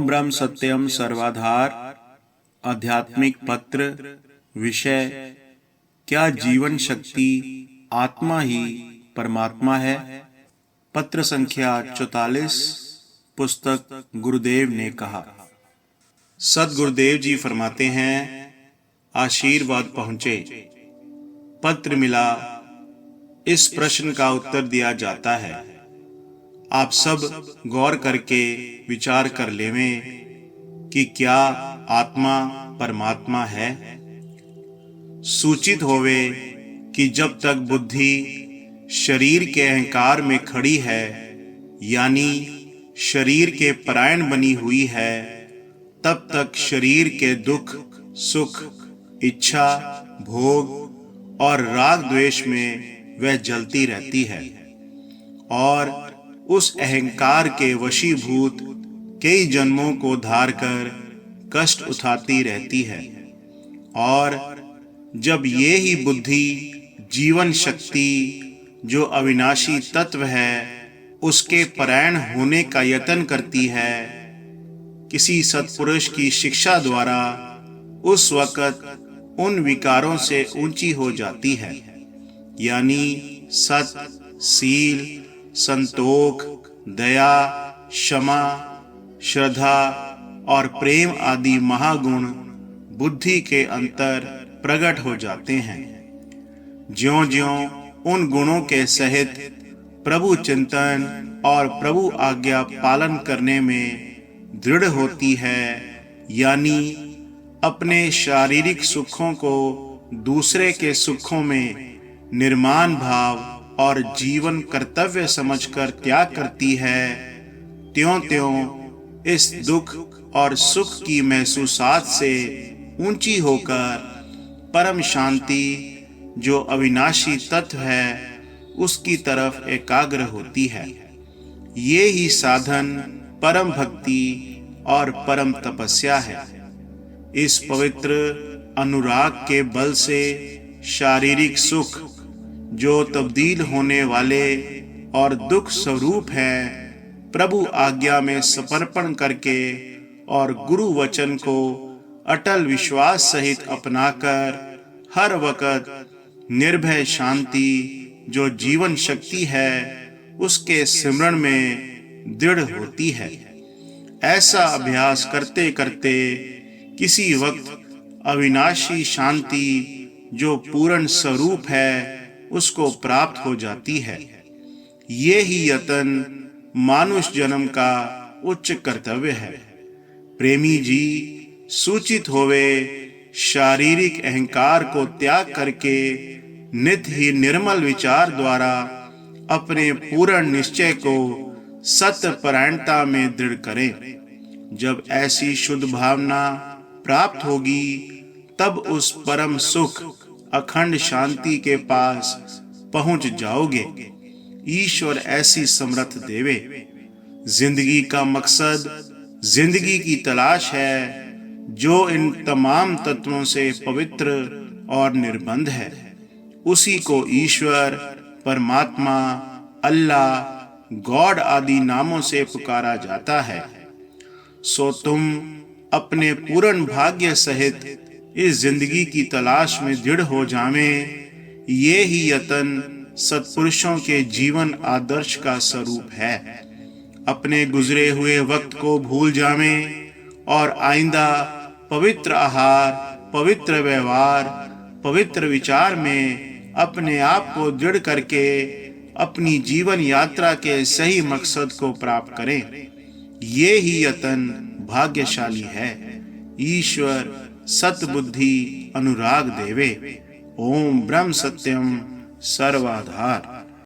ओम ब्रह्म सत्यम सर्वाधार आध्यात्मिक पत्र। विषय, क्या जीवन शक्ति आत्मा ही परमात्मा है? पत्र संख्या 44। पुस्तक गुरुदेव ने कहा। सदगुरुदेव जी फरमाते हैं, आशीर्वाद पहुंचे, पत्र मिला, इस प्रश्न का उत्तर दिया जाता है। आप सब गौर करके विचार कर लेवें कि क्या आत्मा परमात्मा है। सूचित होवे कि जब तक बुद्धि शरीर के अहंकार में खड़ी है, यानी शरीर के परायण बनी हुई है, तब तक शरीर के दुख, सुख, इच्छा, भोग और राग द्वेष में वह जलती रहती है और उस अहंकार के वशीभूत कई जन्मों को धार कर कष्ट उठाती रहती है। और जब ये ही बुद्धि जीवन शक्ति जो अविनाशी तत्व है उसके परायण होने का यत्न करती है, किसी सत्पुरुष की शिक्षा द्वारा उस वक्त उन विकारों से ऊंची हो जाती है, यानी सत, सील, संतोख, दया, क्षमा, श्रद्धा और प्रेम आदि महागुण बुद्धि के अंतर प्रकट हो जाते हैं। ज्यों-ज्यों उन गुणों के सहित प्रभु चिंतन और प्रभु आज्ञा पालन करने में दृढ़ होती है, यानी अपने शारीरिक सुखों को दूसरे के सुखों में निर्माण भाव और जीवन कर्तव्य समझकर त्याग करती है, त्यों-त्यों इस दुख और सुख की महसूसात से ऊंची होकर परम शांति जो अविनाशी तत्व है उसकी तरफ एकाग्र होती है। ये ही साधन परम भक्ति और परम तपस्या है। इस पवित्र अनुराग के बल से शारीरिक सुख जो तब्दील होने वाले और दुख स्वरूप है, प्रभु आज्ञा में समर्पण करके और गुरु वचन को अटल विश्वास सहित अपनाकर हर वक्त निर्भय शांति जो जीवन शक्ति है उसके सिमरण में दृढ़ होती है। ऐसा अभ्यास करते करते किसी वक्त अविनाशी शांति जो पूर्ण स्वरूप है उसको प्राप्त हो जाती है। ये ही यतन मानुष जन्म का उच्च कर्तव्य है। प्रेमी जी सूचित होवे, शारीरिक अहंकार को त्याग करके नित्य ही निर्मल विचार द्वारा अपने पूर्ण निश्चय को सत्य परायणता में दृढ़ करें। जब ऐसी शुद्ध भावना प्राप्त होगी तब उस परम सुख अखंड शांति के पास पहुंच जाओगे। ईश्वर ऐसी समर्थ देवे। जिंदगी का मकसद जिंदगी की तलाश है जो इन तमाम तत्वों से पवित्र और निर्बंध है। उसी को ईश्वर, परमात्मा, अल्लाह, गॉड आदि नामों से पुकारा जाता है। सो तुम अपने पूर्ण भाग्य सहित इस जिंदगी की तलाश में दृढ़ हो जावें। ये ही यतन सत्पुरुषों के जीवन आदर्श का स्वरूप है। अपने गुजरे हुए वक्त को भूल जावें और आइंदा पवित्र आहार, पवित्र व्यवहार, पवित्र विचार में अपने आप को दृढ़ करके अपनी जीवन यात्रा के सही मकसद को प्राप्त करें। ये ही यतन भाग्यशाली है। ईश्वर सतबुद्धि अनुराग देवे। ओम ब्रह्म सत्यम सर्वाधार।